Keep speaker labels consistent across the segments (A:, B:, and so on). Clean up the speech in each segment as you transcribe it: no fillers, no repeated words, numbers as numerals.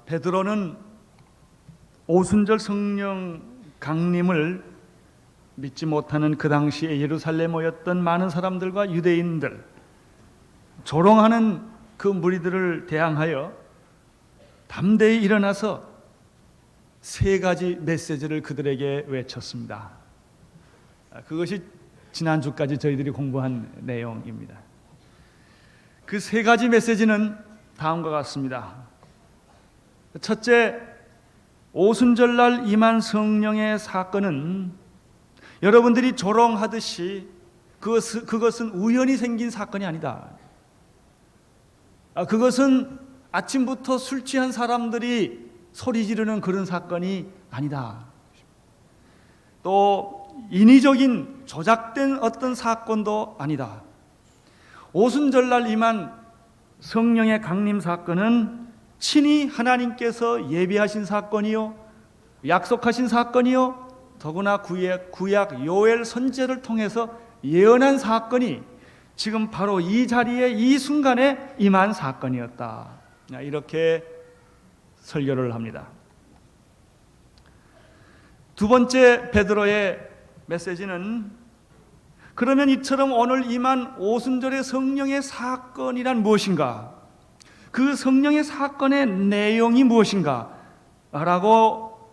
A: 베드로는 오순절 성령 강림을 믿지 못하는 그 당시에 예루살렘에 모였던 많은 사람들과 유대인들, 조롱하는 그 무리들을 대항하여 담대히 일어나서 세 가지 메시지를 그들에게 외쳤습니다. 그것이 지난주까지 저희들이 공부한 내용입니다. 그 세 가지 메시지는 다음과 같습니다. 첫째, 오순절날 임한 성령의 사건은 여러분들이 조롱하듯이 그것은 우연히 생긴 사건이 아니다. 그것은 아침부터 술 취한 사람들이 소리 지르는 그런 사건이 아니다. 또 인위적인 조작된 어떤 사건도 아니다. 오순절날 임한 성령의 강림 사건은 친히 하나님께서 예비하신 사건이요, 약속하신 사건이요, 더구나 구약 요엘 선지자를 통해서 예언한 사건이 지금 바로 이 자리에 이 순간에 임한 사건이었다. 이렇게 설교를 합니다. 두 번째 베드로의 메시지는, 그러면 이처럼 오늘 임한 오순절의 성령의 사건이란 무엇인가? 그 성령의 사건의 내용이 무엇인가? 라고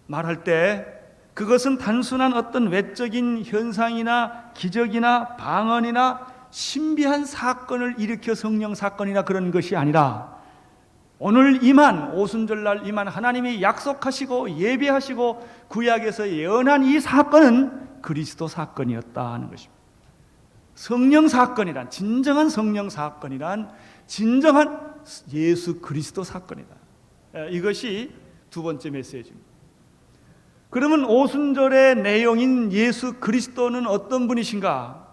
A: 말할 때 그것은 단순한 어떤 외적인 현상이나 기적이나 방언이나 신비한 사건을 일으켜 성령 사건이나 그런 것이 아니라 오늘 임한 오순절날 임한 하나님이 약속하시고 예비하시고 구약에서 예언한 이 사건은 그리스도 사건이었다 하는 것입니다. 성령 사건이란, 진정한 성령 사건이란 진정한 예수 그리스도 사건이다. 이것이 두 번째 메시지입니다. 그러면 오순절의 내용인 예수 그리스도는 어떤 분이신가?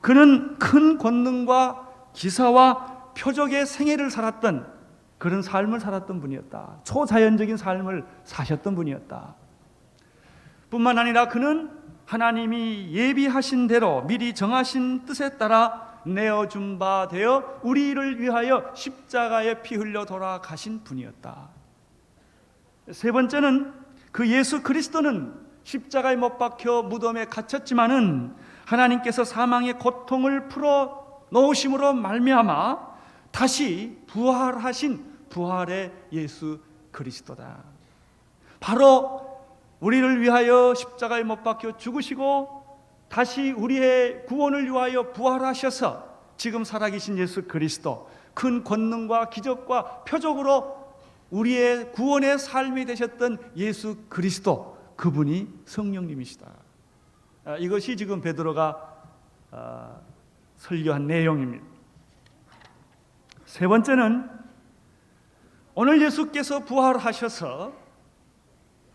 A: 그는 큰 권능과 기사와 표적의 생애를 살았던 그런 삶을 살았던 분이었다. 초자연적인 삶을 사셨던 분이었다. 뿐만 아니라 그는 하나님이 예비하신 대로 미리 정하신 뜻에 따라 내어준 바 되어 우리를 위하여 십자가에 피 흘려 돌아가신 분이었다. 세 번째는 그 예수 그리스도는 십자가에 못 박혀 무덤에 갇혔지만은 하나님께서 사망의 고통을 풀어 놓으심으로 말미암아 다시 부활하신 부활의 예수 그리스도다. 바로 우리를 위하여 십자가에 못 박혀 죽으시고 다시 우리의 구원을 위하여 부활하셔서 지금 살아계신 예수 그리스도, 큰 권능과 기적과 표적으로 우리의 구원의 삶이 되셨던 예수 그리스도, 그분이 성령님이시다. 이것이 지금 베드로가 설교한 내용입니다. 세 번째는 오늘 예수께서 부활하셔서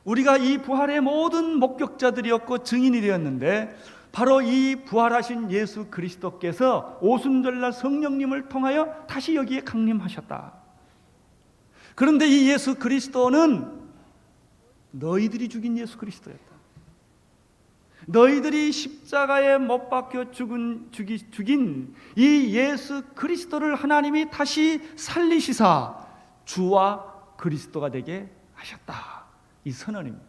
A: 우리가 이 부활의 모든 목격자들이었고 증인이 되었는데 바로 이 부활하신 예수 그리스도께서 오순절날 성령님을 통하여 다시 여기에 강림하셨다. 그런데 이 예수 그리스도는 너희들이 죽인 예수 그리스도였다. 너희들이 십자가에 못 박혀 죽인 이 예수 그리스도를 하나님이 다시 살리시사 주와 그리스도가 되게 하셨다. 이 선언입니다.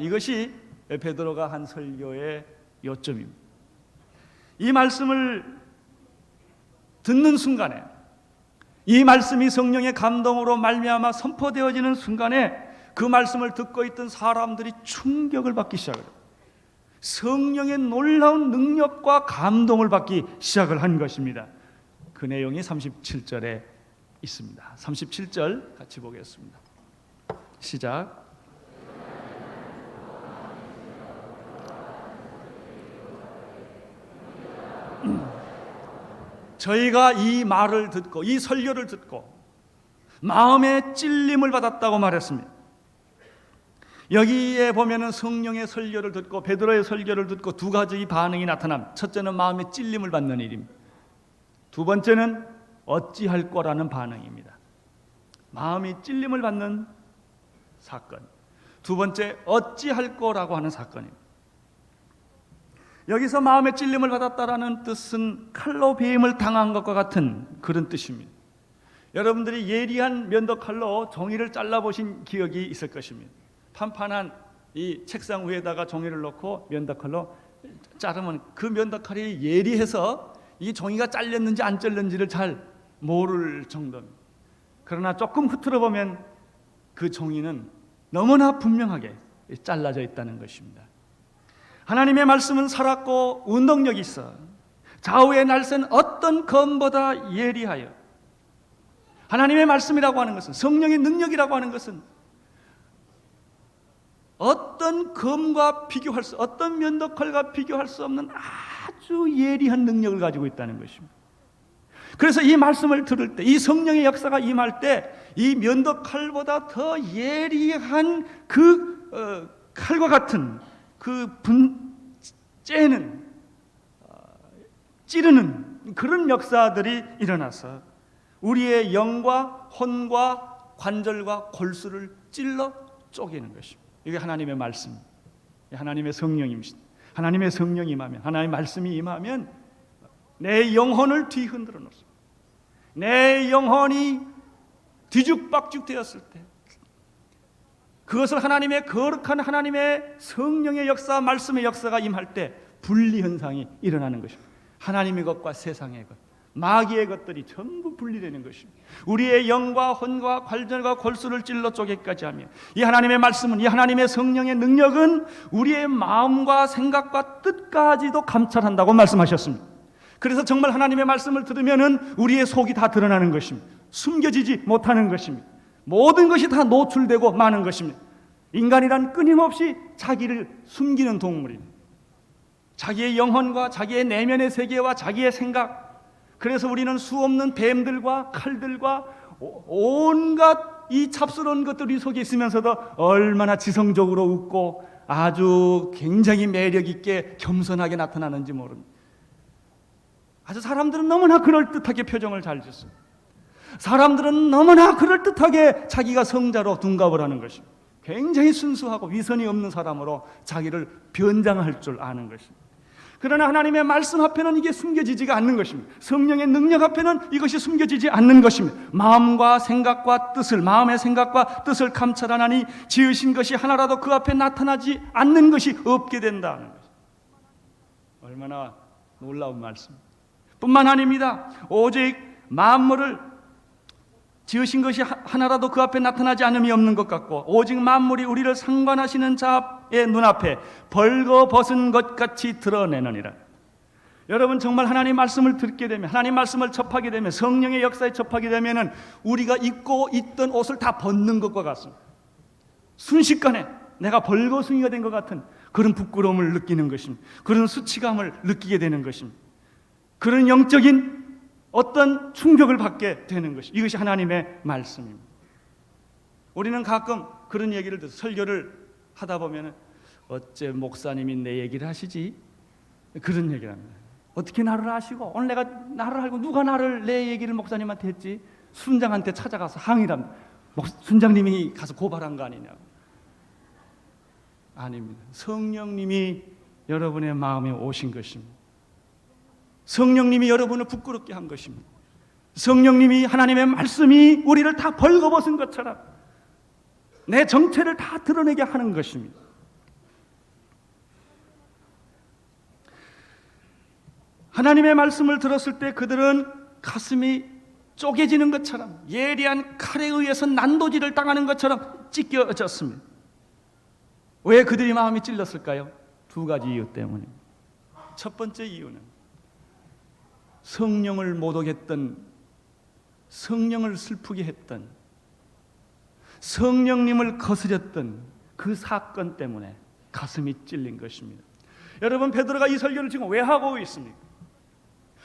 A: 이것이 베드로가 한 설교의 요점입니다. 이 말씀을 듣는 순간에, 이 말씀이 성령의 감동으로 말미암아 선포되어지는 순간에 그 말씀을 듣고 있던 사람들이 충격을 받기 시작해요. 성령의 놀라운 능력과 감동을 받기 시작을 한 것입니다. 그 내용이 37절에 있습니다. 37절 같이 보겠습니다. 시작. 저희가 이 말을 듣고 이 설교를 듣고 마음에 찔림을 받았다고 말했습니다. 여기에 보면은 성령의 설교를 듣고 베드로의 설교를 듣고 두 가지 반응이 나타납니다. 첫째는 마음에 찔림을 받는 일입니다. 두 번째는 어찌할 거라는 반응입니다. 마음이 찔림을 받는 사건. 두 번째, 어찌할 거라고 하는 사건입니다. 여기서 마음에 찔림을 받았다라는 뜻은 칼로 베임을 당한 것과 같은 그런 뜻입니다. 여러분들이 예리한 면도칼로 종이를 잘라보신 기억이 있을 것입니다. 판판한 이 책상 위에다가 종이를 놓고 면도칼로 자르면 그 면도칼이 예리해서 이 종이가 잘렸는지 안 잘렸는지를 잘 모를 정도입니다. 그러나 조금 흐트러 보면 그 종이는 너무나 분명하게 잘라져 있다는 것입니다. 하나님의 말씀은 살았고 운동력이 있어 좌우의 날쌘 어떤 검보다 예리하여, 하나님의 말씀이라고 하는 것은, 성령의 능력이라고 하는 것은 어떤 검과 비교할 수, 어떤 면도칼과 비교할 수 없는 아주 예리한 능력을 가지고 있다는 것입니다. 그래서 이 말씀을 들을 때, 이 성령의 역사가 임할 때 이 면도칼보다 더 예리한 그 칼과 같은 그 찌르는 그런 역사들이 일어나서 우리의 영과 혼과 관절과 골수를 찔러 쪼개는 것입니다. 이게 하나님의 말씀, 하나님의 성령입니다. 하나님의 성령이 임하면, 하나님의 말씀이 임하면 내 영혼을 뒤흔들어 놓습니다. 내 영혼이 뒤죽박죽 되었을 때 그것을 하나님의 거룩한 하나님의 성령의 역사, 말씀의 역사가 임할 때 분리 현상이 일어나는 것입니다. 하나님의 것과 세상의 것, 마귀의 것들이 전부 분리되는 것입니다. 우리의 영과 혼과 관절과 골수를 찔러 쪼개기까지 하며 이 하나님의 말씀은, 이 하나님의 성령의 능력은 우리의 마음과 생각과 뜻까지도 감찰한다고 말씀하셨습니다. 그래서 정말 하나님의 말씀을 들으면은 우리의 속이 다 드러나는 것입니다. 숨겨지지 못하는 것입니다. 모든 것이 다 노출되고 마는 것입니다. 인간이란 끊임없이 자기를 숨기는 동물입니다. 자기의 영혼과 자기의 내면의 세계와 자기의 생각, 그래서 우리는 수없는 뱀들과 칼들과 온갖 이 잡스러운 것들이 속에 있으면서도 얼마나 지성적으로 웃고 아주 굉장히 매력 있게 겸손하게 나타나는지 모릅니다. 아주 사람들은 너무나 그럴듯하게 표정을 잘 짓습니다. 사람들은 너무나 그럴듯하게 자기가 성자로 둔갑을 하는 것입니다. 굉장히 순수하고 위선이 없는 사람으로 자기를 변장할 줄 아는 것입니다. 그러나 하나님의 말씀 앞에는 이게 숨겨지지가 않는 것입니다. 성령의 능력 앞에는 이것이 숨겨지지 않는 것입니다. 마음과 생각과 뜻을, 마음의 생각과 뜻을 감찰하나니 지으신 것이 하나라도 그 앞에 나타나지 않는 것이 없게 된다는 것입니다. 얼마나 놀라운 말씀입니다. 뿐만 아닙니다. 오직 만물을 지으신 것이 하나라도 그 앞에 나타나지 않음이 없는 것 같고, 오직 만물이 우리를 상관하시는 자의 눈앞에 벌거벗은 것 같이 드러내느니라. 여러분, 정말 하나님 말씀을 듣게 되면, 하나님 말씀을 접하게 되면, 성령의 역사에 접하게 되면은 우리가 입고 있던 옷을 다 벗는 것과 같습니다. 순식간에 내가 벌거숭이가 된 것 같은 그런 부끄러움을 느끼는 것입니다. 그런 수치감을 느끼게 되는 것입니다. 그런 영적인 어떤 충격을 받게 되는 것이, 이것이 하나님의 말씀입니다. 우리는 가끔 그런 얘기를 듣고 설교를 하다 보면 어째 목사님이 내 얘기를 하시지? 그런 얘기를 합니다. 어떻게 나를 아시고, 오늘 내가 나를 알고 누가 나를 내 얘기를 목사님한테 했지? 순장한테 찾아가서 항의를 합니다. 순장님이 가서 고발한 거 아니냐고. 아닙니다. 성령님이 여러분의 마음에 오신 것입니다. 성령님이 여러분을 부끄럽게 한 것입니다. 성령님이, 하나님의 말씀이 우리를 다 벌거벗은 것처럼 내 정체를 다 드러내게 하는 것입니다. 하나님의 말씀을 들었을 때 그들은 가슴이 쪼개지는 것처럼, 예리한 칼에 의해서 난도질을 당하는 것처럼 찢겨졌습니다. 왜 그들이 마음이 찔렸을까요? 두 가지 이유 때문입니다. 첫 번째 이유는 성령을 모독했던, 성령을 슬프게 했던, 성령님을 거스렸던 그 사건 때문에 가슴이 찔린 것입니다. 여러분, 베드로가 이 설교를 지금 왜 하고 있습니까?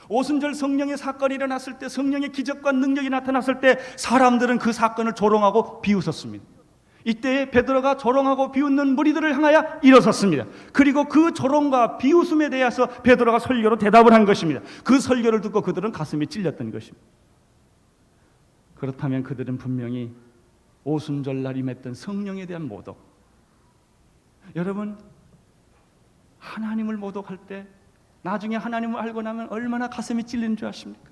A: 오순절 성령의 사건이 일어났을 때, 성령의 기적과 능력이 나타났을 때 사람들은 그 사건을 조롱하고 비웃었습니다. 이때 베드로가 조롱하고 비웃는 무리들을 향하여 일어섰습니다. 그리고 그 조롱과 비웃음에 대해서 베드로가 설교로 대답을 한 것입니다. 그 설교를 듣고 그들은 가슴이 찔렸던 것입니다. 그렇다면 그들은 분명히 오순절날 임했던 성령에 대한 모독, 여러분, 하나님을 모독할 때 나중에 하나님을 알고 나면 얼마나 가슴이 찔리는 줄 아십니까?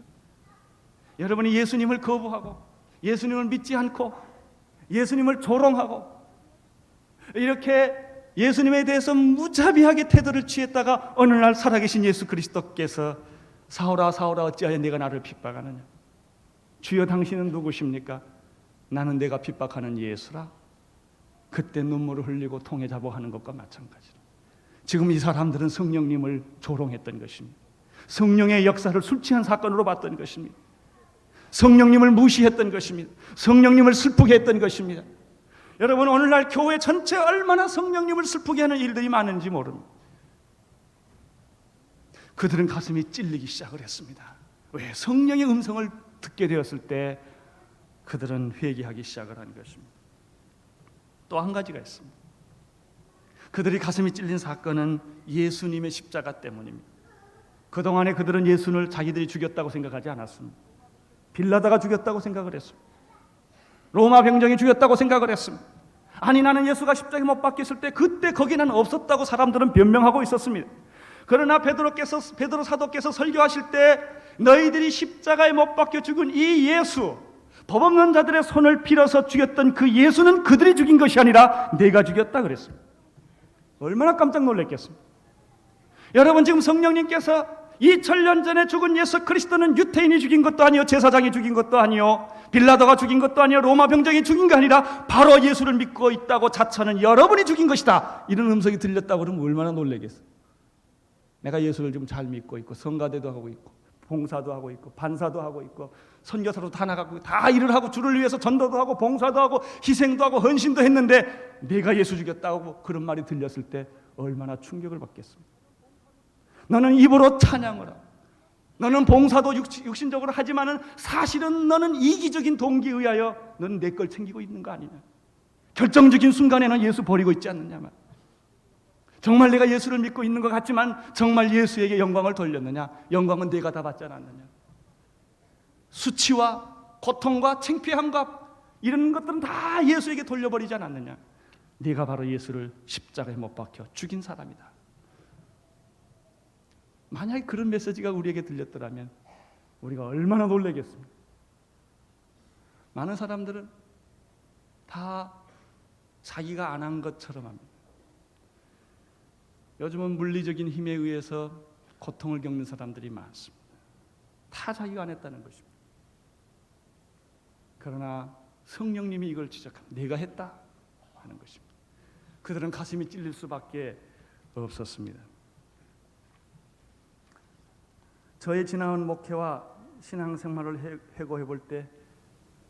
A: 여러분이 예수님을 거부하고 예수님을 믿지 않고 예수님을 조롱하고 이렇게 예수님에 대해서 무자비하게 태도를 취했다가 어느 날 살아계신 예수 그리스도께서 사울아 사울아 어찌하여 네가 나를 핍박하느냐? 주여 당신은 누구십니까? 나는 내가 핍박하는 예수라. 그때 눈물을 흘리고 통에 자복하는 것과 마찬가지로 지금 이 사람들은 성령님을 조롱했던 것입니다. 성령의 역사를 술 취한 사건으로 봤던 것입니다. 성령님을 무시했던 것입니다. 성령님을 슬프게 했던 것입니다. 여러분, 오늘날 교회 전체 얼마나 성령님을 슬프게 하는 일들이 많은지 모릅니다. 그들은 가슴이 찔리기 시작을 했습니다. 왜? 성령의 음성을 듣게 되었을 때 그들은 회개하기 시작을 한 것입니다. 또 한 가지가 있습니다. 그들이 가슴이 찔린 사건은 예수님의 십자가 때문입니다. 그동안에 그들은 예수를 자기들이 죽였다고 생각하지 않았습니다. 빌라다가 죽였다고 생각을 했습니다. 로마 병정이 죽였다고 생각을 했습니다. 아니, 나는 예수가 십자가에 못 박혔을 때 그때 거기는 없었다고 사람들은 변명하고 있었습니다. 그러나 베드로 사도께서 설교하실 때 너희들이 십자가에 못 박혀 죽은 이 예수, 법 없는 자들의 손을 빌어서 죽였던 그 예수는 그들이 죽인 것이 아니라 내가 죽였다 그랬습니다. 얼마나 깜짝 놀랐겠습니까? 여러분, 지금 성령님께서 2000년 전에 죽은 예수 그리스도는 유태인이 죽인 것도 아니요, 제사장이 죽인 것도 아니요, 빌라도가 죽인 것도 아니요, 로마 병정이 죽인 게 아니라 바로 예수를 믿고 있다고 자처하는 여러분이 죽인 것이다, 이런 음성이 들렸다고 그러면 얼마나 놀라겠어요. 내가 예수를 좀 잘 믿고 있고 성가대도 하고 있고 봉사도 하고 있고 반사도 하고 있고 선교사로 다 나가고 다 일을 하고 주를 위해서 전도도 하고 봉사도 하고 희생도 하고 헌신도 했는데 내가 예수 죽였다고 그런 말이 들렸을 때 얼마나 충격을 받겠습니까? 너는 입으로 찬양을 하고 너는 봉사도 육신적으로 하지만은 사실은 너는 이기적인 동기에 의하여 너는 내 걸 챙기고 있는 거 아니냐? 결정적인 순간에는 예수 버리고 있지 않느냐 말. 정말 내가 예수를 믿고 있는 것 같지만 정말 예수에게 영광을 돌렸느냐? 영광은 내가 다 받지 않았느냐? 수치와 고통과 창피함과 이런 것들은 다 예수에게 돌려버리지 않았느냐? 네가 바로 예수를 십자가에 못 박혀 죽인 사람이다. 만약에 그런 메시지가 우리에게 들렸더라면 우리가 얼마나 놀라겠습니까? 많은 사람들은 다 자기가 안 한 것처럼 합니다. 요즘은 물리적인 힘에 의해서 고통을 겪는 사람들이 많습니다. 다 자기가 안 했다는 것입니다. 그러나 성령님이 이걸 지적합니다. 내가 했다 하는 것입니다. 그들은 가슴이 찔릴 수밖에 없었습니다. 저의 지나온 목회와 신앙생활을 회고해 볼 때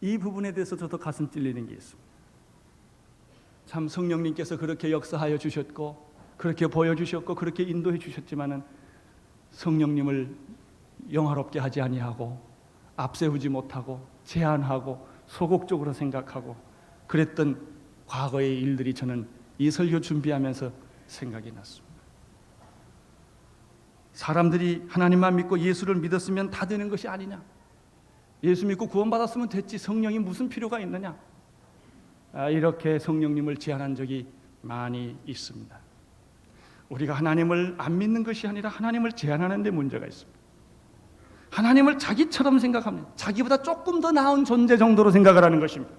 A: 이 부분에 대해서 저도 가슴 찔리는 게 있습니다. 참 성령님께서 그렇게 역사하여 주셨고 그렇게 보여주셨고 그렇게 인도해 주셨지만은 성령님을 영화롭게 하지 아니하고 앞세우지 못하고 제한하고 소극적으로 생각하고 그랬던 과거의 일들이 저는 이 설교 준비하면서 생각이 났습니다. 사람들이 하나님만 믿고 예수를 믿었으면 다 되는 것이 아니냐? 예수 믿고 구원받았으면 됐지 성령이 무슨 필요가 있느냐? 이렇게 성령님을 제한한 적이 많이 있습니다. 우리가 하나님을 안 믿는 것이 아니라 하나님을 제한하는 데 문제가 있습니다. 하나님을 자기처럼 생각합니다. 자기보다 조금 더 나은 존재 정도로 생각을 하는 것입니다.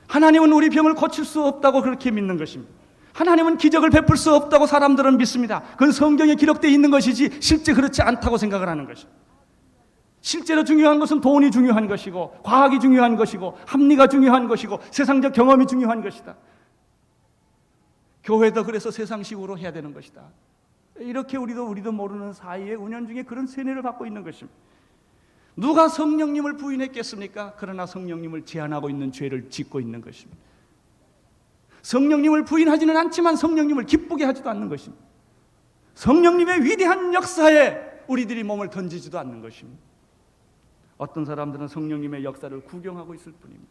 A: 하나님은 우리 병을 고칠 수 없다고 그렇게 믿는 것입니다. 하나님은 기적을 베풀 수 없다고 사람들은 믿습니다. 그건 성경에 기록되어 있는 것이지 실제 그렇지 않다고 생각을 하는 것입니다. 실제로 중요한 것은 돈이 중요한 것이고 과학이 중요한 것이고 합리가 중요한 것이고 세상적 경험이 중요한 것이다. 교회도 그래서 세상식으로 해야 되는 것이다. 이렇게 우리도 모르는 사이에 은연중에 그런 세뇌를 받고 있는 것입니다. 누가 성령님을 부인했겠습니까? 그러나 성령님을 제한하고 있는 죄를 짓고 있는 것입니다. 성령님을 부인하지는 않지만 성령님을 기쁘게 하지도 않는 것입니다. 성령님의 위대한 역사에 우리들이 몸을 던지지도 않는 것입니다. 어떤 사람들은 성령님의 역사를 구경하고 있을 뿐입니다.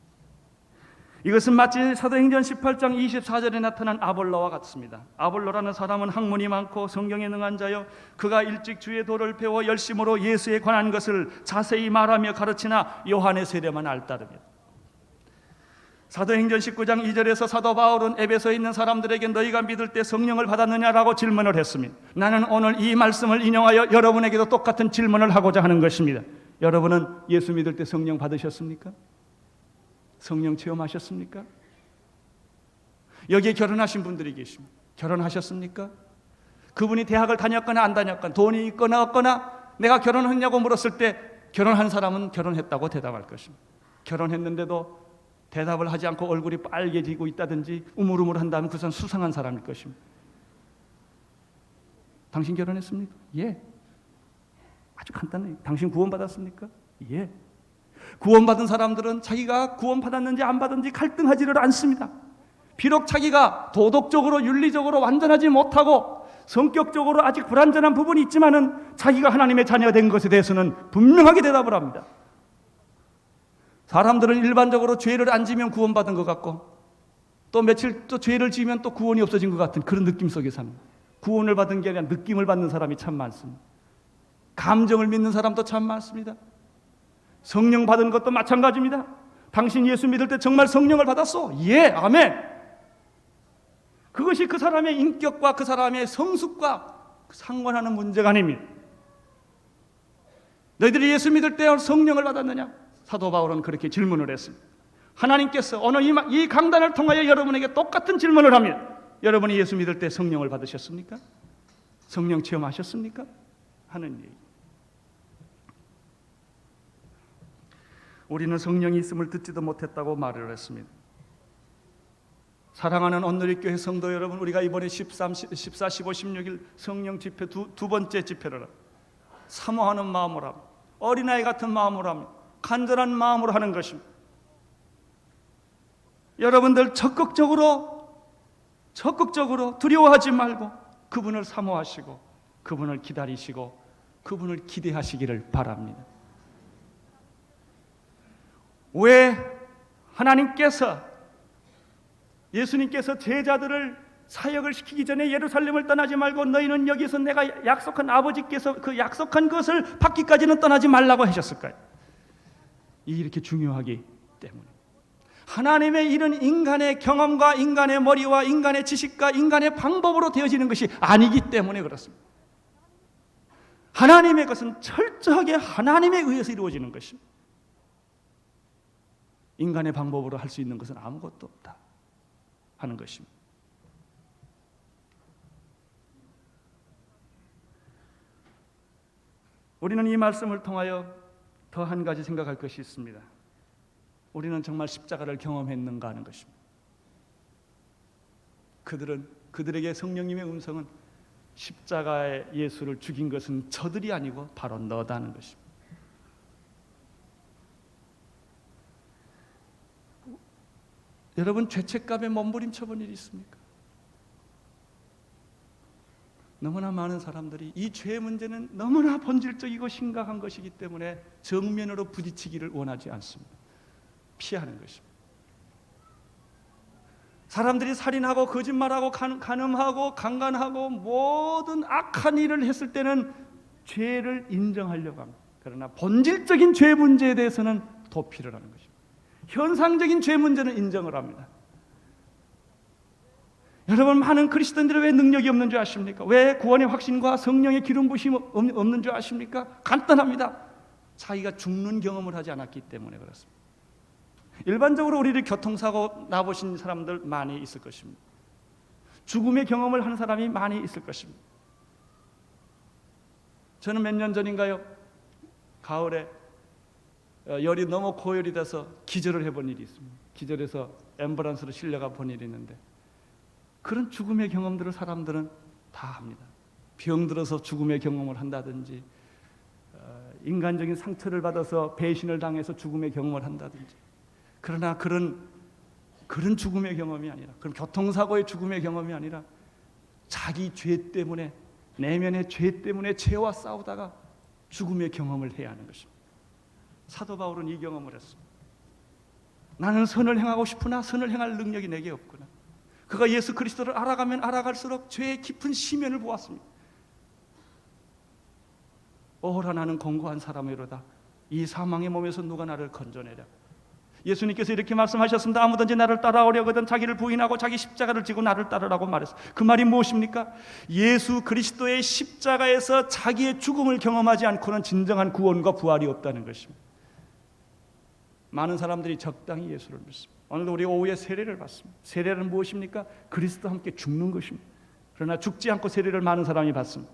A: 이것은 마치 사도행전 18장 24절에 나타난 아볼로와 같습니다. 아볼로라는 사람은 학문이 많고 성경에 능한 자요, 그가 일찍 주의 도를 배워 열심으로 예수에 관한 것을 자세히 말하며 가르치나 요한의 세례만 알따르며. 사도행전 19장 2절에서 사도 바울은 에베소에 있는 사람들에게 너희가 믿을 때 성령을 받았느냐라고 질문을 했습니다. 나는 오늘 이 말씀을 인용하여 여러분에게도 똑같은 질문을 하고자 하는 것입니다. 여러분은 예수 믿을 때 성령 받으셨습니까? 성령 체험하셨습니까? 여기에 결혼하신 분들이 계십니다. 결혼하셨습니까? 그분이 대학을 다녔거나 안 다녔거나 돈이 있거나 없거나 내가 결혼했냐고 물었을 때 결혼한 사람은 결혼했다고 대답할 것입니다. 결혼했는데도 대답을 하지 않고 얼굴이 빨개지고 있다든지 우물우물 한다면 그 사람 수상한 사람일 것입니다. 당신 결혼했습니까? 예. 아주 간단해요. 당신 구원받았습니까? 예. 구원받은 사람들은 자기가 구원받았는지 안 받았는지 갈등하지를 않습니다. 비록 자기가 도덕적으로 윤리적으로 완전하지 못하고 성격적으로 아직 불완전한 부분이 있지만은 자기가 하나님의 자녀가 된 것에 대해서는 분명하게 대답을 합니다. 사람들은 일반적으로 죄를 안 지면 구원받은 것 같고 또 며칠 또 죄를 지면 또 구원이 없어진 것 같은 그런 느낌 속에 삽니다. 구원을 받은 게 아니라 느낌을 받는 사람이 참 많습니다. 감정을 믿는 사람도 참 많습니다. 성령 받은 것도 마찬가지입니다. 당신 예수 믿을 때 정말 성령을 받았어? 예, 아멘. 그것이 그 사람의 인격과 그 사람의 성숙과 상관하는 문제가 아닙니다. 너희들이 예수 믿을 때 성령을 받았느냐? 사도 바울은 그렇게 질문을 했습니다. 하나님께서 오늘 이 강단을 통하여 여러분에게 똑같은 질문을 합니다. 여러분이 예수 믿을 때 성령을 받으셨습니까? 성령 체험하셨습니까? 하는 얘기. 우리는 성령이 있음을 듣지도 못했다고 말을 했습니다. 사랑하는 온누리교회 성도 여러분, 우리가 이번에 14, 15, 16일 성령 집회 두 번째 집회를 사모하는 마음으로 합니다. 어린아이 같은 마음으로 합니다. 간절한 마음으로 하는 것입니다. 여러분들 적극적으로 두려워하지 말고 그분을 사모하시고 그분을 기다리시고 그분을 기대하시기를 바랍니다. 왜 예수님께서 제자들을 사역을 시키기 전에 예루살렘을 떠나지 말고 너희는 여기서 내가 약속한 아버지께서 그 약속한 것을 받기까지는 떠나지 말라고 하셨을까요? 이렇게 중요하기 때문에 하나님의 일은 인간의 경험과 인간의 머리와 인간의 지식과 인간의 방법으로 되어지는 것이 아니기 때문에 그렇습니다. 하나님의 것은 철저하게 하나님에 의해서 이루어지는 것입니다. 인간의 방법으로 할 수 있는 것은 아무것도 없다 하는 것입니다. 우리는 이 말씀을 통하여 더 한 가지 생각할 것이 있습니다. 우리는 정말 십자가를 경험했는가 하는 것입니다. 그들에게 성령님의 음성은 십자가의 예수를 죽인 것은 저들이 아니고 바로 너다 하는 것입니다. 여러분, 죄책감에 몸부림쳐 본 일이 있습니까? 너무나 많은 사람들이 이 죄의 문제는 너무나 본질적이고 심각한 것이기 때문에 정면으로 부딪히기를 원하지 않습니다. 피하는 것입니다. 사람들이 살인하고 거짓말하고 간음하고 강간하고 모든 악한 일을 했을 때는 죄를 인정하려고 합니다. 그러나 본질적인 죄 문제에 대해서는 도피를 하는 것입니다. 현상적인 죄 문제는 인정을 합니다. 여러분, 많은 그리스도인들이 왜 능력이 없는 줄 아십니까? 왜 구원의 확신과 성령의 기름 부심이 없는 줄 아십니까? 간단합니다. 자기가 죽는 경험을 하지 않았기 때문에 그렇습니다. 일반적으로 우리를 교통사고 나보신 사람들 많이 있을 것입니다. 죽음의 경험을 한 사람이 많이 있을 것입니다. 저는 몇 년 전인가요? 가을에 열이 너무 고열이 돼서 기절을 해본 일이 있습니다. 기절해서 앰뷸런스로 실려가 본 일이 있는데 그런 죽음의 경험들을 사람들은 다 합니다. 병들어서 죽음의 경험을 한다든지 인간적인 상처를 받아서 배신을 당해서 죽음의 경험을 한다든지 그러나 그런 죽음의 경험이 아니라 그런 교통사고의 죽음의 경험이 아니라 자기 죄 때문에 내면의 죄 때문에 죄와 싸우다가 죽음의 경험을 해야 하는 것입니다. 사도 바울은 이 경험을 했습니다. 나는 선을 행하고 싶으나 선을 행할 능력이 내게 없구나. 그가 예수 그리스도를 알아가면 알아갈수록 죄의 깊은 심연을 보았습니다. 오호라 나는 공고한 사람이로다. 이 사망의 몸에서 누가 나를 건져내랴. 예수님께서 이렇게 말씀하셨습니다. 아무든지 나를 따라오려거든 자기를 부인하고 자기 십자가를 지고 나를 따르라고 말했어요. 그 말이 무엇입니까? 예수 그리스도의 십자가에서 자기의 죽음을 경험하지 않고는 진정한 구원과 부활이 없다는 것입니다. 많은 사람들이 적당히 예수를 믿습니다. 오늘도 우리 오후에 세례를 받습니다. 세례는 무엇입니까? 그리스도와 함께 죽는 것입니다. 그러나 죽지 않고 세례를 많은 사람이 받습니다.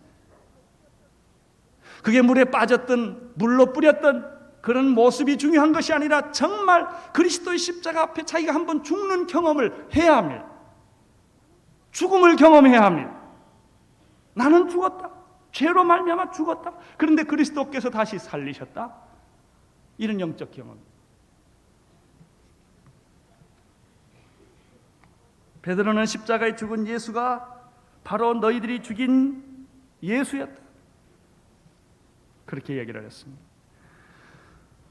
A: 그게 물에 빠졌던 물로 뿌렸던 그런 모습이 중요한 것이 아니라 정말 그리스도의 십자가 앞에 자기가 한번 죽는 경험을 해야 합니다. 죽음을 경험해야 합니다. 나는 죽었다. 죄로 말미암아 죽었다. 그런데 그리스도께서 다시 살리셨다. 이런 영적 경험. 베드로는 십자가에 죽은 예수가 바로 너희들이 죽인 예수였다. 그렇게 얘기를 했습니다.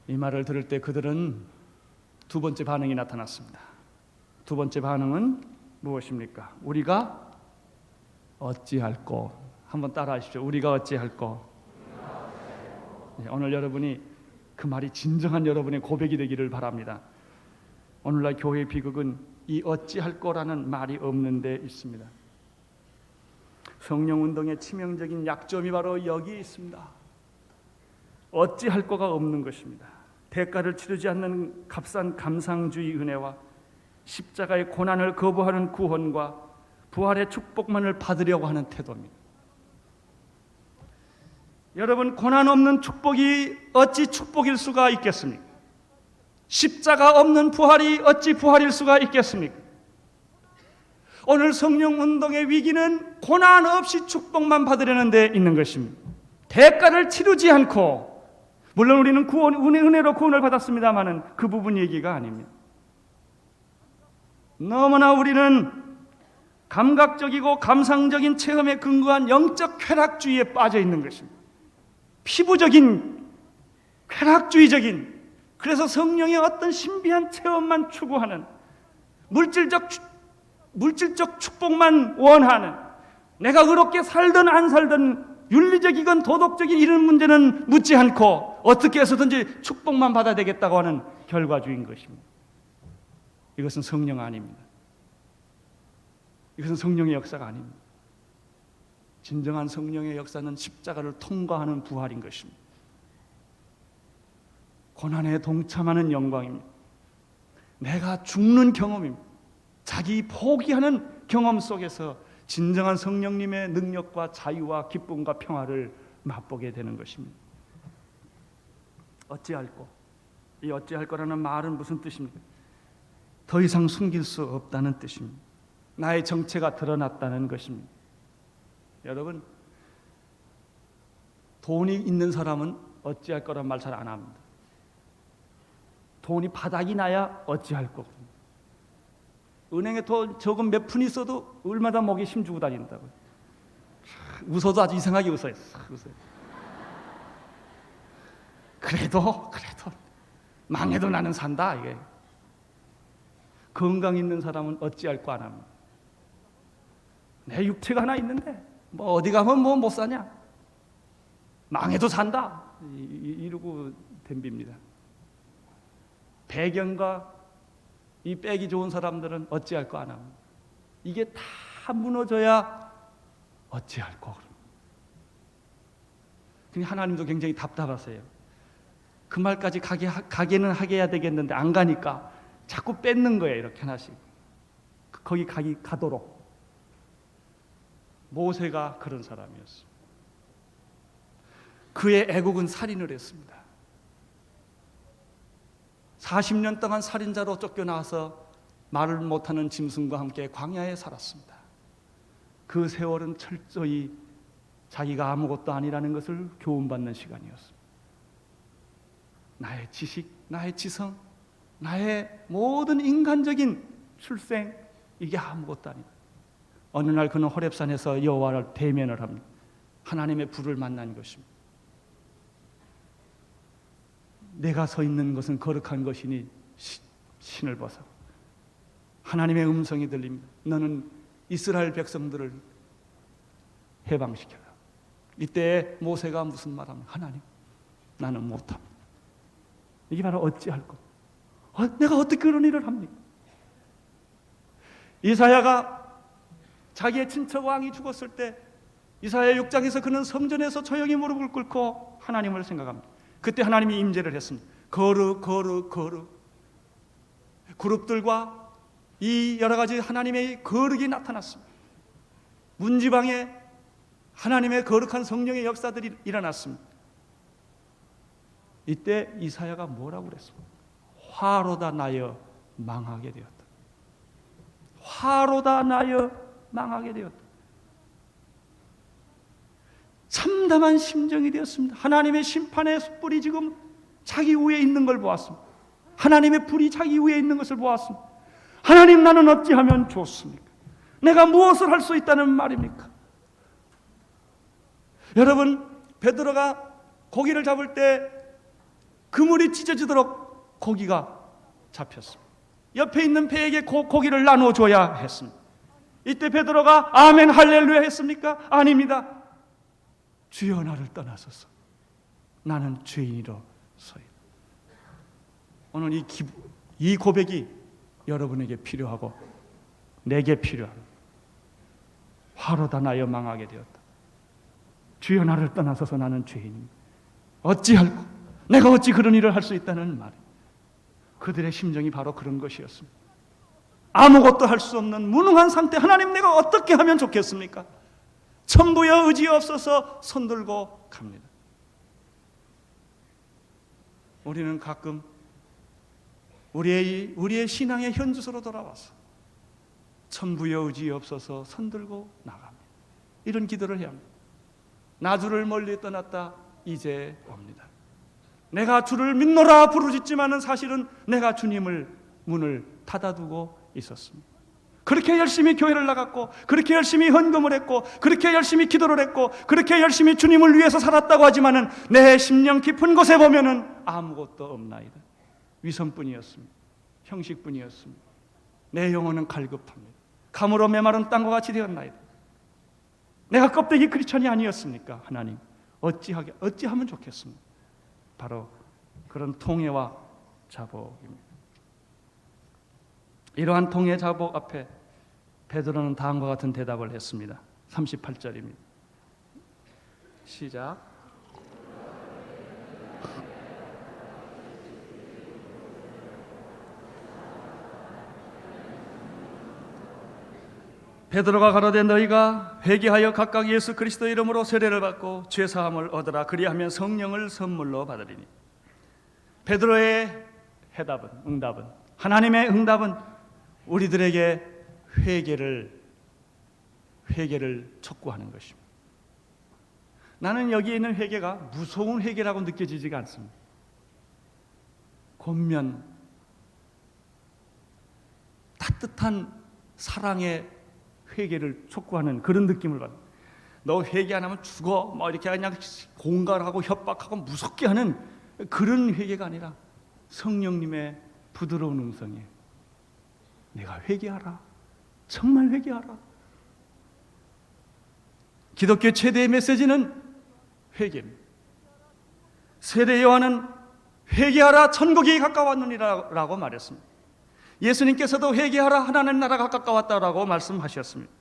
A: 이 말을 들을 때 그들은 두 번째 반응이 나타났습니다. 두 번째 반응은 무엇입니까? 우리가 어찌할꼬? 한번 따라하십시오. 우리가 어찌할꼬? 오늘 여러분이 그 말이 진정한 여러분의 고백이 되기를 바랍니다. 오늘날 교회의 비극은 이 어찌할꼬라는 말이 없는 데 있습니다. 성령운동의 치명적인 약점이 바로 여기 있습니다. 어찌할꼬가 없는 것입니다. 대가를 치르지 않는 값싼 감상주의 은혜와 십자가의 고난을 거부하는 구원과 부활의 축복만을 받으려고 하는 태도입니다. 여러분, 고난 없는 축복이 어찌 축복일 수가 있겠습니까? 십자가 없는 부활이 어찌 부활일 수가 있겠습니까? 오늘 성령운동의 위기는 고난 없이 축복만 받으려는 데 있는 것입니다. 대가를 치르지 않고, 물론 우리는 구원, 은혜로 구원을 받았습니다마는 그 부분 얘기가 아닙니다. 너무나 우리는 감각적이고 감상적인 체험에 근거한 영적 쾌락주의에 빠져 있는 것입니다. 피부적인 쾌락주의적인, 그래서 성령의 어떤 신비한 체험만 추구하는, 물질적 축복만 원하는, 내가 의롭게 살든 안 살든 윤리적이건 도덕적인 이런 문제는 묻지 않고 어떻게 해서든지 축복만 받아야 되겠다고 하는 결과주의인 것입니다. 이것은 성령 아닙니다. 이것은 성령의 역사가 아닙니다. 진정한 성령의 역사는 십자가를 통과하는 부활인 것입니다. 고난에 동참하는 영광입니다. 내가 죽는 경험입니다. 자기 포기하는 경험 속에서 진정한 성령님의 능력과 자유와 기쁨과 평화를 맛보게 되는 것입니다. 어찌할꼬? 이 어찌할꼬라는 말은 무슨 뜻입니까? 더 이상 숨길 수 없다는 뜻입니다. 나의 정체가 드러났다는 것입니다. 여러분, 돈이 있는 사람은 어찌할 거란 말 잘 안 합니다. 돈이 바닥이 나야 어찌할 거고, 은행에 더 적은 몇 푼 있어도 얼마나 목에 힘주고 다닌다고. 웃어도 아주 이상하게 웃어요. 그래도 망해도 나는 산다. 이게 건강 있는 사람은 어찌할 거 안 합니다. 내 육체가 하나 있는데 뭐 어디 가면 뭐 못 사냐? 망해도 산다. 이러고 덤빕니다. 배경과 이 빼기 좋은 사람들은 어찌할 거 안 합니다. 이게 다 무너져야 어찌할 거. 그러니까 하나님도 굉장히 답답하세요. 그 말까지 가게는 하게 해야 되겠는데 안 가니까 자꾸 뺏는 거예요. 이렇게 하나씩. 거기 가도록. 모세가 그런 사람이었어요. 그의 애국은 살인을 했습니다. 40년 동안 살인자로 쫓겨나서 말을 못하는 짐승과 함께 광야에 살았습니다. 그 세월은 철저히 자기가 아무것도 아니라는 것을 교훈받는 시간이었습니다. 나의 지식, 나의 지성, 나의 모든 인간적인 출생, 이게 아무것도 아니다. 어느 날 그는 호렙산에서 여호와를 대면을 합니다. 하나님의 불을 만난 것입니다. 내가 서 있는 것은 거룩한 것이니 신을 벗어. 하나님의 음성이 들립니다. 너는 이스라엘 백성들을 해방시켜라. 이때 모세가 무슨 말합니까? 하나님, 나는 못합니다. 이게 바로 어찌할 것. 내가 어떻게 그런 일을 합니까? 이사야가 자기의 친척 왕이 죽었을 때 이사야 6장에서 그는 성전에서 조용히 무릎을 꿇고 하나님을 생각합니다. 그때 하나님이 임재를 했습니다. 거룩 그룹들과 이 여러 가지 하나님의 거룩이 나타났습니다. 문지방에 하나님의 거룩한 성령의 역사들이 일어났습니다. 이때 이사야가 뭐라고 그랬습니까? 화로다 나여 망하게 되었다. 화로다 나여 망하게 되었다. 참담한 심정이 되었습니다. 하나님의 심판의 뿔이 지금 자기 위에 있는 걸 보았습니다. 하나님의 불이 자기 위에 있는 것을 보았습니다. 하나님, 나는 어찌하면 좋습니까? 내가 무엇을 할 수 있다는 말입니까? 여러분, 베드로가 고기를 잡을 때 그물이 찢어지도록 고기가 잡혔습니다. 옆에 있는 배에게 고기를 나눠줘야 했습니다. 이때 베드로가 아멘 할렐루야 했습니까? 아닙니다. 주여 나를 떠나소서, 나는 죄인이로소이다. 오늘 이 고백이 여러분에게 필요하고 내게 필요합니다. 화로다 나여 망하게 되었다. 주여 나를 떠나소서, 나는 죄인입니다. 어찌할꼬, 내가 어찌 그런 일을 할 수 있다는 말이에요. 그들의 심정이 바로 그런 것이었습니다. 아무것도 할 수 없는 무능한 상태. 하나님, 내가 어떻게 하면 좋겠습니까? 천부여 의지 없어서 손들고 갑니다. 우리는 가끔 우리의 신앙의 현주소로 돌아와서 천부여 의지 없어서 손들고 나갑니다. 이런 기도를 해야 합니다. 나 주를 멀리 떠났다 이제 옵니다. 내가 주를 믿노라 부르짖지만은 사실은 내가 주님을 문을 닫아두고 있었습니다. 그렇게 열심히 교회를 나갔고, 그렇게 열심히 헌금을 했고, 그렇게 열심히 기도를 했고, 그렇게 열심히 주님을 위해서 살았다고 하지만은 내 심령 깊은 곳에 보면은 아무것도 없나이다. 위선뿐이었습니다. 형식뿐이었습니다. 내 영혼은 갈급합니다. 감으로 메마른 땅과 같이 되었나이다. 내가 껍데기 크리스천이 아니었습니까? 하나님, 어찌하면 좋겠습니까? 바로 그런 통해와 자복입니다. 이러한 통해 자복 앞에 베드로는 다음과 같은 대답을 했습니다. 38절입니다. 시작. 베드로가 가로되 너희가 회개하여 각각 예수 그리스도의 이름으로 세례를 받고 죄 사함을 얻으라. 그리하면 성령을 선물로 받으리니. 베드로의 응답은 하나님의 응답은 우리들에게 회개를 촉구하는 것입니다. 나는 여기에 있는 회개가 무서운 회개라고 느껴지지가 않습니다. 권면, 따뜻한 사랑의 회개를 촉구하는 그런 느낌을 받아요. 너 회개 안 하면 죽어, 이렇게 그냥 공갈하고 협박하고 무섭게 하는 그런 회개가 아니라 성령님의 부드러운 음성이에요. 내가 회개하라, 정말 회개하라. 기독교 최대의 메시지는 회개입니다. 세례 요한은 회개하라, 천국이 가까웠느니라고 말했습니다. 예수님께서도 회개하라, 하나님 나라가 가까웠다라고 말씀하셨습니다.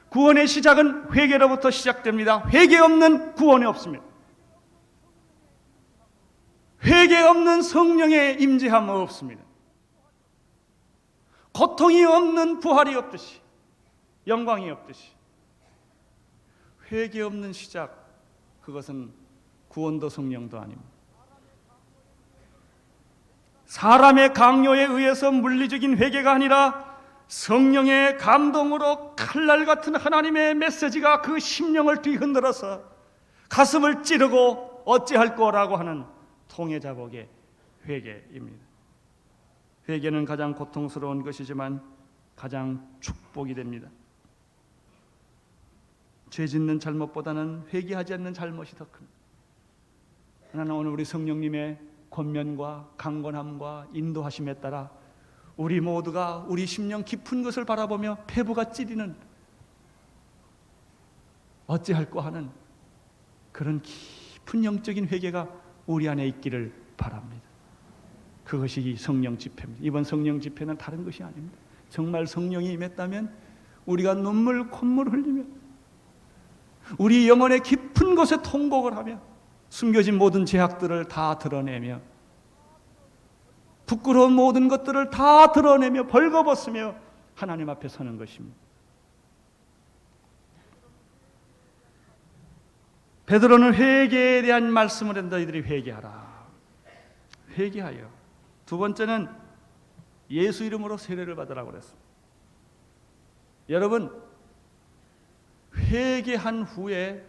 A: 구원의 시작은 회개로부터 시작됩니다. 회개 없는 구원이 없습니다. 회개 없는 성령의 임재함 없습니다. 고통이 없는 부활이 없듯이, 영광이 없듯이, 회개 없는 시작, 그것은 구원도 성령도 아닙니다. 사람의 강요에 의해서 물리적인 회개가 아니라 성령의 감동으로 칼날 같은 하나님의 메시지가 그 심령을 뒤흔들어서 가슴을 찌르고 어찌할 거라고 하는 통해자복의 회개입니다. 회개는 가장 고통스러운 것이지만 가장 축복이 됩니다. 죄 짓는 잘못보다는 회개하지 않는 잘못이 더 큽니다. 하나는 오늘 우리 성령님의 권면과 강권함과 인도하심에 따라 우리 모두가 우리 심령 깊은 것을 바라보며 폐부가 찌리는 어찌할꼬 하는 그런 깊은 영적인 회개가 우리 안에 있기를 바랍니다. 그것이 이 성령 집회입니다. 이번 성령 집회는 다른 것이 아닙니다. 정말 성령이 임했다면 우리가 눈물 콧물 흘리며 우리 영혼의 깊은 곳에 통곡을 하며 숨겨진 모든 죄악들을 다 드러내며 부끄러운 모든 것들을 다 드러내며 벌거벗으며 하나님 앞에 서는 것입니다. 베드로는 회개에 대한 말씀을 했는데 너희들이 회개하라. 회개하여. 두 번째는 예수 이름으로 세례를 받으라고 그랬습니다. 여러분, 회개한 후에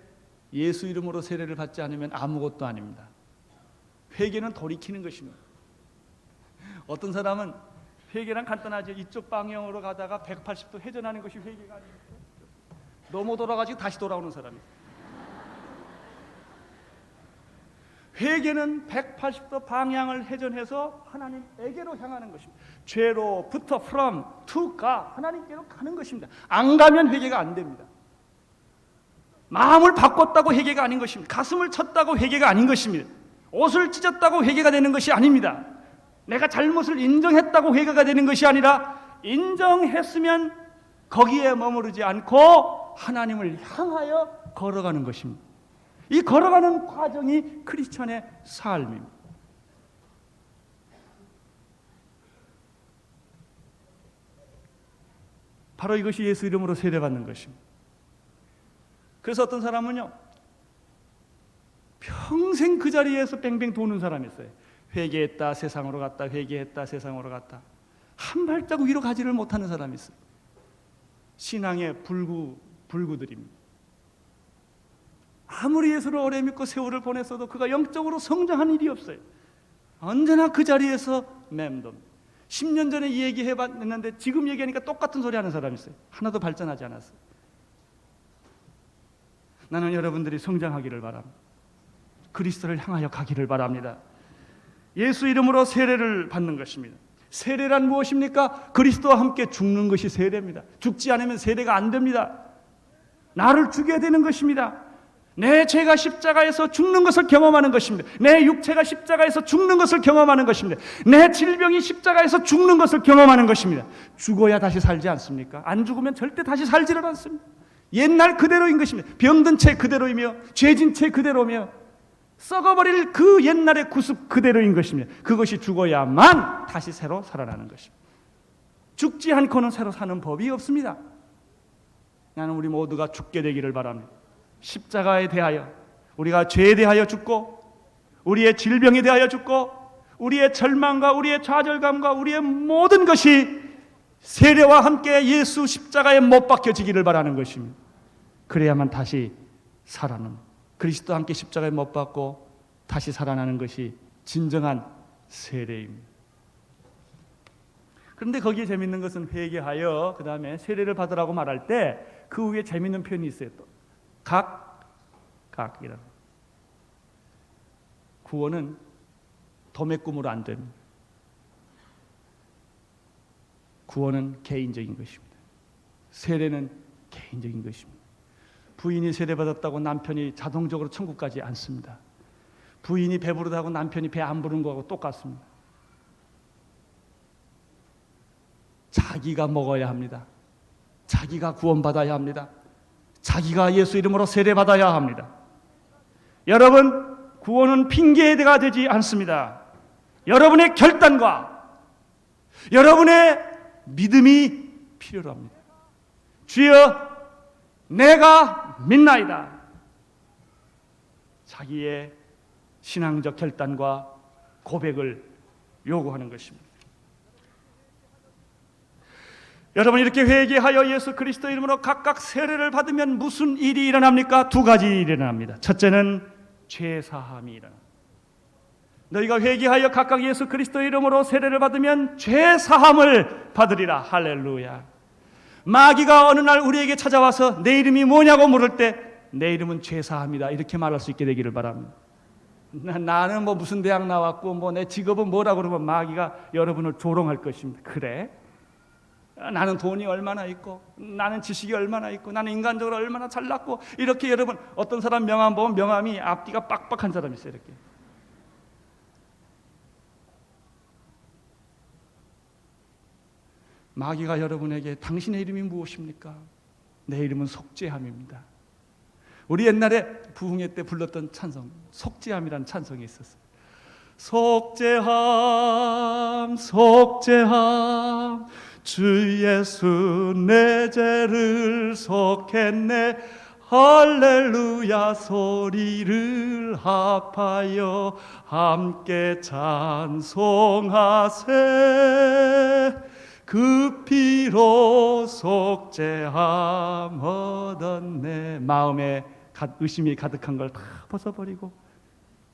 A: 예수 이름으로 세례를 받지 않으면 아무것도 아닙니다. 회개는 돌이키는 것입니다. 어떤 사람은 회개란 간단하죠. 이쪽 방향으로 가다가 180도 회전하는 것이 회개가 아닙니까? 넘어 돌아가지고 다시 돌아오는 사람이에요. 회개는 180도 방향을 회전해서 하나님에게로 향하는 것입니다. 죄로부터 from to 가 하나님께로 가는 것입니다. 안 가면 회개가 안 됩니다. 마음을 바꿨다고 회개가 아닌 것입니다. 가슴을 쳤다고 회개가 아닌 것입니다. 옷을 찢었다고 회개가 되는 것이 아닙니다. 내가 잘못을 인정했다고 회개가 되는 것이 아니라 인정했으면 거기에 머무르지 않고 하나님을 향하여 걸어가는 것입니다. 이 걸어가는 과정이 크리스천의 삶입니다. 바로 이것이 예수 이름으로 세례받는 것입니다. 그래서 어떤 사람은요, 평생 그 자리에서 뱅뱅 도는 사람이 있어요. 회개했다 세상으로 갔다, 회개했다 세상으로 갔다. 한 발자국 위로 가지를 못하는 사람이 있어요. 신앙의 불구들입니다. 아무리 예수를 오래 믿고 세월을 보냈어도 그가 영적으로 성장한 일이 없어요. 언제나 그 자리에서 맴돕니다. 10년 전에 이 얘기 해봤는데 지금 얘기하니까 똑같은 소리 하는 사람이 있어요. 하나도 발전하지 않았어요. 나는 여러분들이 성장하기를 바랍니다. 그리스도를 향하여 가기를 바랍니다. 예수 이름으로 세례를 받는 것입니다. 세례란 무엇입니까? 그리스도와 함께 죽는 것이 세례입니다. 죽지 않으면 세례가 안 됩니다. 나를 죽여야 되는 것입니다. 내 죄가 십자가에서 죽는 것을 경험하는 것입니다. 내 육체가 십자가에서 죽는 것을 경험하는 것입니다. 내 질병이 십자가에서 죽는 것을 경험하는 것입니다. 죽어야 다시 살지 않습니까? 안 죽으면 절대 다시 살지를 않습니다. 옛날 그대로인 것입니다. 병든 채 그대로이며 죄진 채 그대로며 썩어버릴 그 옛날의 구습 그대로인 것입니다. 그것이 죽어야만 다시 새로 살아나는 것입니다. 죽지 않고는 새로 사는 법이 없습니다. 나는 우리 모두가 죽게 되기를 바랍니다. 십자가에 대하여, 우리가 죄에 대하여 죽고, 우리의 질병에 대하여 죽고, 우리의 절망과 우리의 좌절감과 우리의 모든 것이 세례와 함께 예수 십자가에 못 박혀지기를 바라는 것입니다. 그래야만 다시 살아나는, 그리스도와 함께 십자가에 못 박고 다시 살아나는 것이 진정한 세례입니다. 그런데 거기에 재밌는 것은 회개하여 그 다음에 세례를 받으라고 말할 때 그 위에 재밌는 표현이 있어요. 또 각이라는. 구원은 도매꿈으로 안 됩니다. 구원은 개인적인 것입니다. 세례는 개인적인 것입니다. 부인이 세례받았다고 남편이 자동적으로 천국 가지 않습니다. 부인이 배부르다고 남편이 배 안 부른 거하고 똑같습니다. 자기가 먹어야 합니다. 자기가 구원받아야 합니다. 자기가 예수 이름으로 세례받아야 합니다. 여러분, 구원은 핑계가 되지 않습니다. 여러분의 결단과 여러분의 믿음이 필요로 합니다. 주여, 내가 믿나이다. 자기의 신앙적 결단과 고백을 요구하는 것입니다. 여러분, 이렇게 회개하여 예수 그리스도 이름으로 각각 세례를 받으면 무슨 일이 일어납니까? 두 가지 일이 일어납니다. 첫째는 죄사함이 일어납니다. 너희가 회개하여 각각 예수 그리스도 이름으로 세례를 받으면 죄사함을 받으리라. 할렐루야. 마귀가 어느 날 우리에게 찾아와서 내 이름이 뭐냐고 물을 때 내 이름은 죄사함이다 이렇게 말할 수 있게 되기를 바랍니다. 나는 뭐 무슨 대학 나왔고 뭐 내 직업은 뭐라고 그러면 마귀가 여러분을 조롱할 것입니다. 그래? 나는 돈이 얼마나 있고 나는 지식이 얼마나 있고 나는 인간적으로 얼마나 잘났고 이렇게 여러분, 어떤 사람 명함 보면 명함이 앞뒤가 빡빡한 사람이 있어요. 이렇게. 마귀가 여러분에게 당신의 이름이 무엇입니까? 내 이름은 속죄함입니다. 우리 옛날에 부흥회 때 불렀던 찬송, 속죄함이라는 찬송이 있었어요. 속죄함 속죄함 주 예수 내 죄를 속했네 할렐루야 소리를 합하여 함께 찬송하세 그 피로 속죄함 얻었네. 마음에 의심이 가득한 걸 다 벗어버리고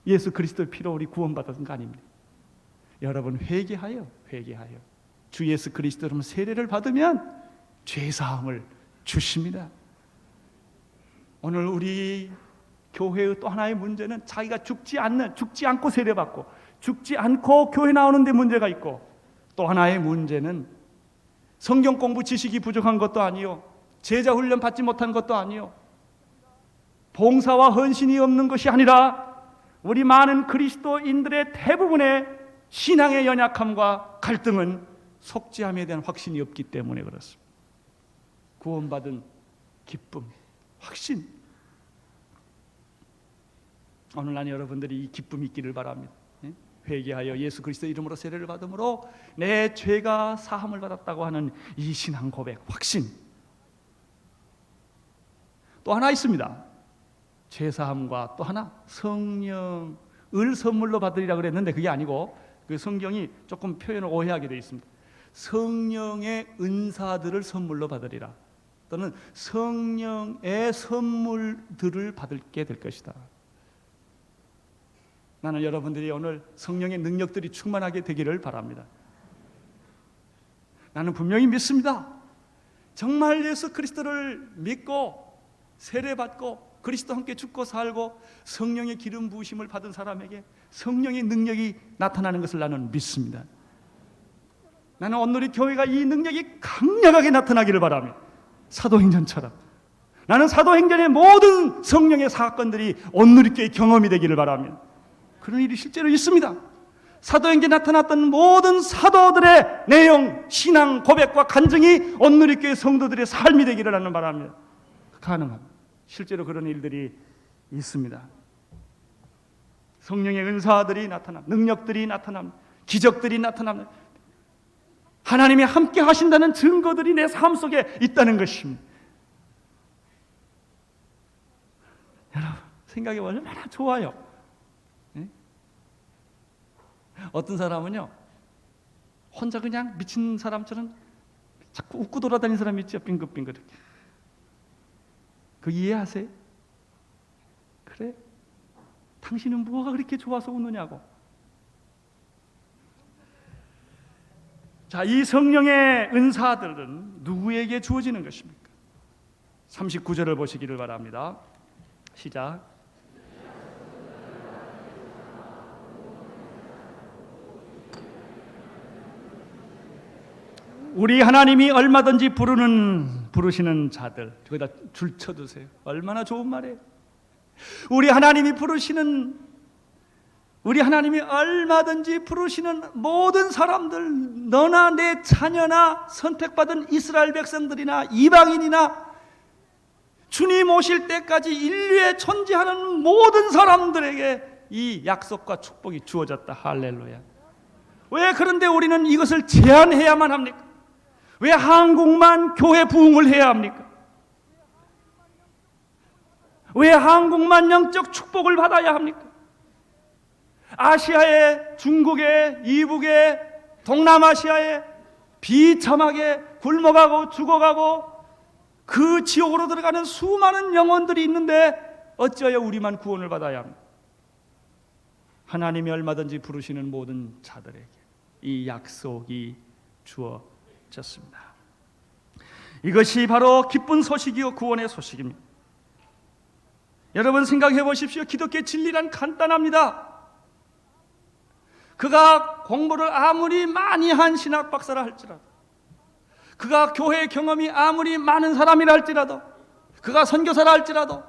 A: 예수 그리스도의 피로 우리 구원받은 거 아닙니까? 여러분 회개하여 주 예수 그리스도로 세례를 받으면 죄사함을 주십니다. 오늘 우리 교회의 또 하나의 문제는 자기가 죽지 않고 세례받고 죽지 않고 교회 나오는 데 문제가 있고, 또 하나의 문제는 성경 공부 지식이 부족한 것도 아니요, 제자 훈련 받지 못한 것도 아니요, 봉사와 헌신이 없는 것이 아니라 우리 많은 그리스도인들의 대부분의 신앙의 연약함과 갈등은 속죄함에 대한 확신이 없기 때문에 그렇습니다. 구원받은 기쁨, 확신. 오늘 난 여러분들이 이 기쁨이 있기를 바랍니다. 회개하여 예수 그리스도 이름으로 세례를 받음으로 내 죄가 사함을 받았다고 하는 이 신앙 고백, 확신. 또 하나 있습니다. 죄사함과 또 하나 성령을 선물로 받으리라 그랬는데 그게 아니고, 그 성경이 조금 표현을 오해하게 되어 있습니다. 성령의 은사들을 선물로 받으리라, 또는 성령의 선물들을 받게 될 것이다. 나는 여러분들이 오늘 성령의 능력들이 충만하게 되기를 바랍니다. 나는 분명히 믿습니다. 정말 예수 그리스도를 믿고 세례받고 그리스도와 함께 죽고 살고 성령의 기름 부으심을 받은 사람에게 성령의 능력이 나타나는 것을 나는 믿습니다. 나는 오늘 이 교회가 이 능력이 강력하게 나타나기를 바랍니다. 사도행전처럼. 나는 사도행전의 모든 성령의 사건들이 오늘 이 교회의 경험이 되기를 바랍니다. 그런 일이 실제로 있습니다. 사도행전에 나타났던 모든 사도들의 내용, 신앙, 고백과 간증이 오늘 이 교회 성도들의 삶이 되기를 하는 바랍니다. 가능합니다. 실제로 그런 일들이 있습니다. 성령의 은사들이 나타납니다. 능력들이 나타납니다. 기적들이 나타납니다. 하나님이 함께 하신다는 증거들이 내 삶 속에 있다는 것입니다. 여러분 생각해 보면 얼마나 좋아요. 네? 어떤 사람은요 혼자 그냥 미친 사람처럼 자꾸 웃고 돌아다니는 사람이 있죠. 빙긋빙긋. 그 이해하세요? 그래? 당신은 뭐가 그렇게 좋아서 웃느냐고. 자, 이 성령의 은사들은 누구에게 주어지는 것입니까? 39절을 보시기를 바랍니다. 시작. 우리 하나님이 얼마든지 부르시는 자들, 거기다 줄 쳐두세요. 얼마나 좋은 말이에요. 우리 하나님이 얼마든지 부르시는 모든 사람들, 너나 내 자녀나 선택받은 이스라엘 백성들이나 이방인이나 주님 오실 때까지 인류에 존재하는 모든 사람들에게 이 약속과 축복이 주어졌다. 할렐루야. 왜 그런데 우리는 이것을 제한해야만 합니까? 왜 한국만 교회 부흥을 해야 합니까? 왜 한국만 영적 축복을 받아야 합니까? 아시아에, 중국에, 이북에, 동남아시아에 비참하게 굶어가고 죽어가고 그 지옥으로 들어가는 수많은 영혼들이 있는데 어찌하여 우리만 구원을 받아야 합니까? 하나님이 얼마든지 부르시는 모든 자들에게 이 약속이 주어졌습니다. 이것이 바로 기쁜 소식이요 구원의 소식입니다. 여러분 생각해 보십시오. 기독교의 진리란 간단합니다. 그가 공부를 아무리 많이 한 신학 박사라 할지라도, 그가 교회 경험이 아무리 많은 사람이라 할지라도, 그가 선교사라 할지라도,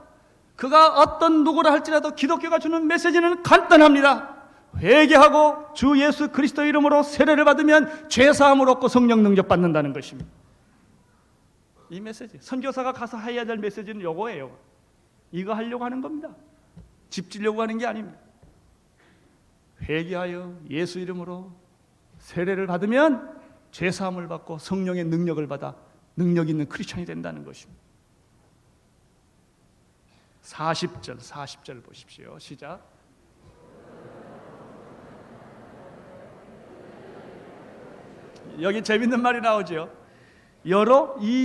A: 그가 어떤 누구라 할지라도 기독교가 주는 메시지는 간단합니다. 회개하고 주 예수 그리스도 이름으로 세례를 받으면 죄사함을 얻고 성령 능력 받는다는 것입니다. 이 메시지, 선교사가 가서 해야 될 메시지는 요거예요. 이거 하려고 하는 겁니다. 집 지려고 하는 게 아닙니다. 회개하여 예수 이름으로 세례를 받으면 죄사함을 받고 성령의 능력을 받아 능력 있는 크리스천이 된다는 것입니다. 40절 보십시오. 시작. 여기 재밌는 말이 나오죠.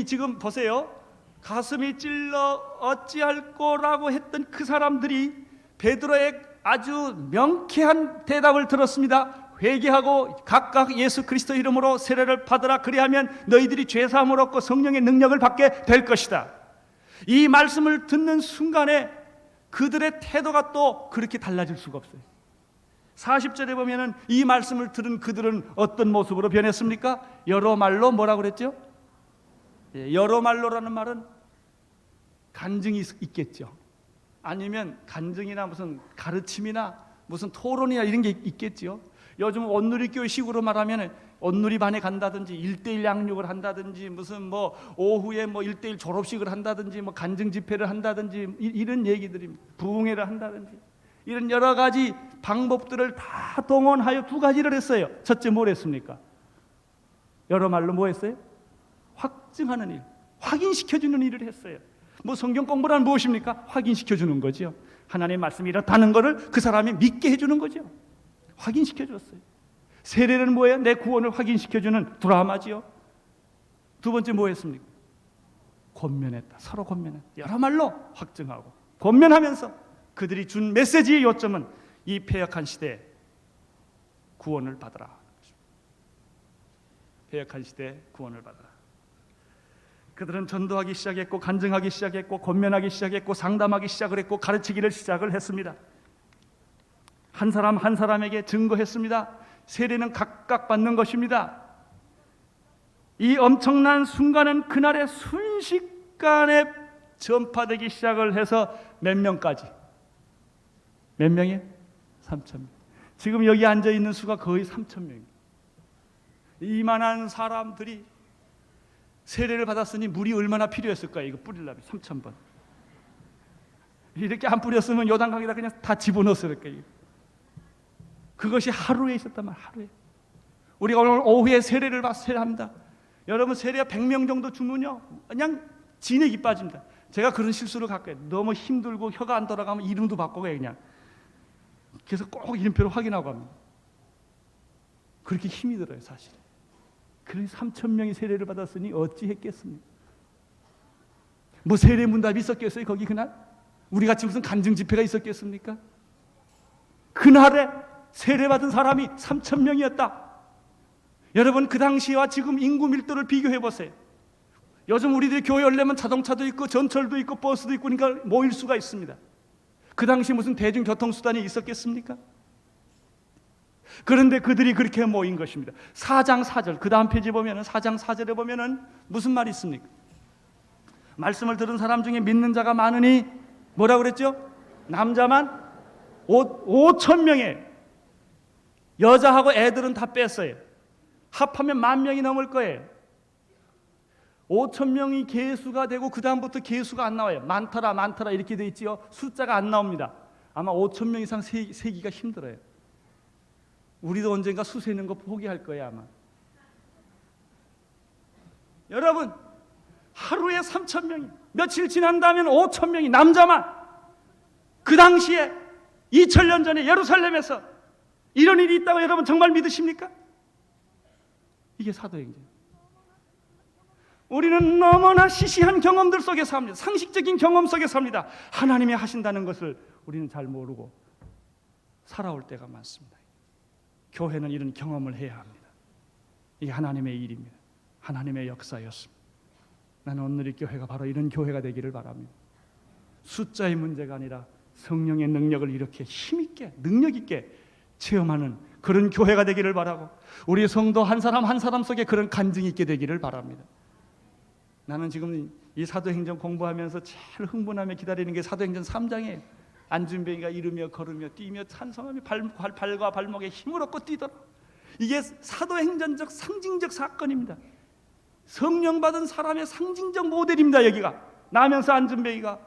A: 지금 보세요. 가슴이 찔러 어찌할꼬라고 했던 그 사람들이 베드로의 아주 명쾌한 대답을 들었습니다. 회개하고 각각 예수 그리스도 이름으로 세례를 받으라. 그리하면 너희들이 죄사함을 얻고 성령의 능력을 받게 될 것이다. 이 말씀을 듣는 순간에 그들의 태도가 또 그렇게 달라질 수가 없어요. 40절에 보면은 이 말씀을 들은 그들은 어떤 모습으로 변했습니까? 여러 말로 뭐라고 그랬죠? 여러 말로라는 말은 간증이 있겠죠. 아니면 간증이나 무슨 가르침이나 무슨 토론이나 이런 게 있겠죠. 요즘 온누리교식으로 말하면 온누리반에 간다든지 1:1 양육을 한다든지 무슨 뭐 오후에 뭐 1:1 졸업식을 한다든지 뭐 간증 집회를 한다든지 이런 얘기들입니다. 부흥회를 한다든지 이런 여러 가지 방법들을 다 동원하여 두 가지를 했어요. 첫째 뭘 했습니까? 여러 말로 뭐 했어요? 확증하는 일, 확인시켜주는 일을 했어요. 뭐 성경 공부란 무엇입니까? 확인시켜주는 거죠. 하나님의 말씀이 이렇다는 것을 그 사람이 믿게 해주는 거죠. 확인시켜줬어요. 세례는 뭐예요? 내 구원을 확인시켜주는 드라마지요. 두 번째 뭐 했습니까? 권면했다. 서로 권면했다. 여러 말로 확증하고 권면하면서 그들이 준 메시지의 요점은 이 패역한 시대에 구원을 받으라. 패역한 시대에 구원을 받으라. 그들은 전도하기 시작했고 간증하기 시작했고 권면하기 시작했고 상담하기 시작을 했고 가르치기를 시작을 했습니다. 한 사람 한 사람에게 증거했습니다. 세례는 각각 받는 것입니다. 이 엄청난 순간은 그날의 순식간에 전파되기 시작을 해서 몇 명까지? 몇 명이에요? 3,000명. 지금 여기 앉아있는 수가 거의 3,000명입니다. 이만한 사람들이 세례를 받았으니 물이 얼마나 필요했을까요? 이거 뿌리려면 3,000번. 이렇게 안 뿌렸으면 요단강에다 그냥 다 집어넣었을 거예요. 그것이 하루에 있었단 말이에요. 하루에. 우리가 오늘 오후에 세례를 세례합니다. 여러분 세례가 100명 정도 주면요 그냥 진액이 빠집니다. 제가 그런 실수를 갖고 너무 힘들고 혀가 안 돌아가면 이름도 바꾸고 그냥 그래서 꼭 이름표를 확인하고 합니다. 그렇게 힘이 들어요 사실. 그래서 3,000명이 세례를 받았으니 어찌 했겠습니까? 뭐 세례 문답이 있었겠어요 거기 그날? 우리같이 무슨 간증 집회가 있었겠습니까? 그날에 세례받은 사람이 3,000명이었다. 여러분 그 당시와 지금 인구 밀도를 비교해 보세요. 요즘 우리들이 교회 오려면 자동차도 있고 전철도 있고 버스도 있고 그러니까 모일 수가 있습니다. 그 당시 무슨 대중교통수단이 있었겠습니까? 그런데 그들이 그렇게 모인 것입니다. 4장 4절 그 다음 페이지 보면은 4장 4절에 보면은 무슨 말이 있습니까? 말씀을 들은 사람 중에 믿는 자가 많으니 뭐라고 그랬죠? 남자만 5,000명에 여자하고 애들은 다 뺐어요. 합하면 10,000명이 넘을 거예요. 5,000명이 계수가 되고 그 다음부터 계수가 안 나와요. 많더라 이렇게 돼 있지요. 숫자가 안 나옵니다. 아마 5,000명 이상 세기가 힘들어요. 우리도 언젠가 수 세는 거 포기할 거예요 아마. 여러분 하루에 3,000명이 며칠 지난다면 5,000명이 남자만. 그 당시에 2000년 전에 예루살렘에서 이런 일이 있다고 여러분 정말 믿으십니까? 이게 사도행전. 우리는 너무나 시시한 경험들 속에 삽니다. 상식적인 경험 속에 삽니다. 하나님이 하신다는 것을 우리는 잘 모르고 살아올 때가 많습니다. 교회는 이런 경험을 해야 합니다. 이게 하나님의 일입니다. 하나님의 역사였습니다. 나는 오늘의 교회가 바로 이런 교회가 되기를 바랍니다. 숫자의 문제가 아니라 성령의 능력을 이렇게 힘있게 능력 있게 체험하는 그런 교회가 되기를 바라고 우리 성도 한 사람 한 사람 속에 그런 간증이 있게 되기를 바랍니다. 나는 지금 이 사도행전 공부하면서 제일 흥분하며 기다리는 게 사도행전 3장이에요. 안준뱅이가 이르며 걸으며 뛰며 찬송하며 발과 발목에 힘을 얻고 뛰더라. 이게 사도행전적 상징적 사건입니다. 성령 받은 사람의 상징적 모델입니다. 여기가 나면서 안준뱅이가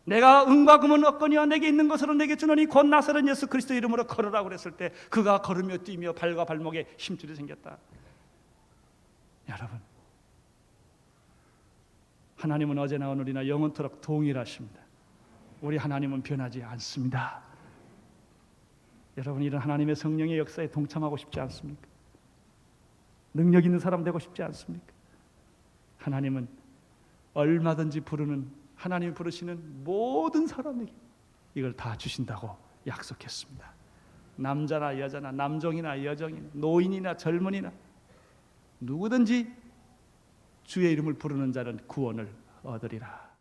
A: 내가 은과 금은 얻거니와 내게 있는 것으로 내게 주노니 곧 나사렛 예수 그리스도 이름으로 걸으라고 그랬을 때 그가 걸으며 뛰며 발과 발목에 힘줄이 생겼다. 여러분, 하나님은 어제나 오늘이나 영원토록 동일하십니다. 우리 하나님은 변하지 않습니다. 여러분, 이런 하나님의 성령의 역사에 동참하고 싶지 않습니까? 능력 있는 사람 되고 싶지 않습니까? 하나님은 얼마든지 부르는, 하나님이 부르시는 모든 사람에게 이걸 다 주신다고 약속했습니다. 남자나 여자나 남종이나 여종이나 노인이나 젊은이나 누구든지 주의 이름을 부르는 자는 구원을 얻으리라.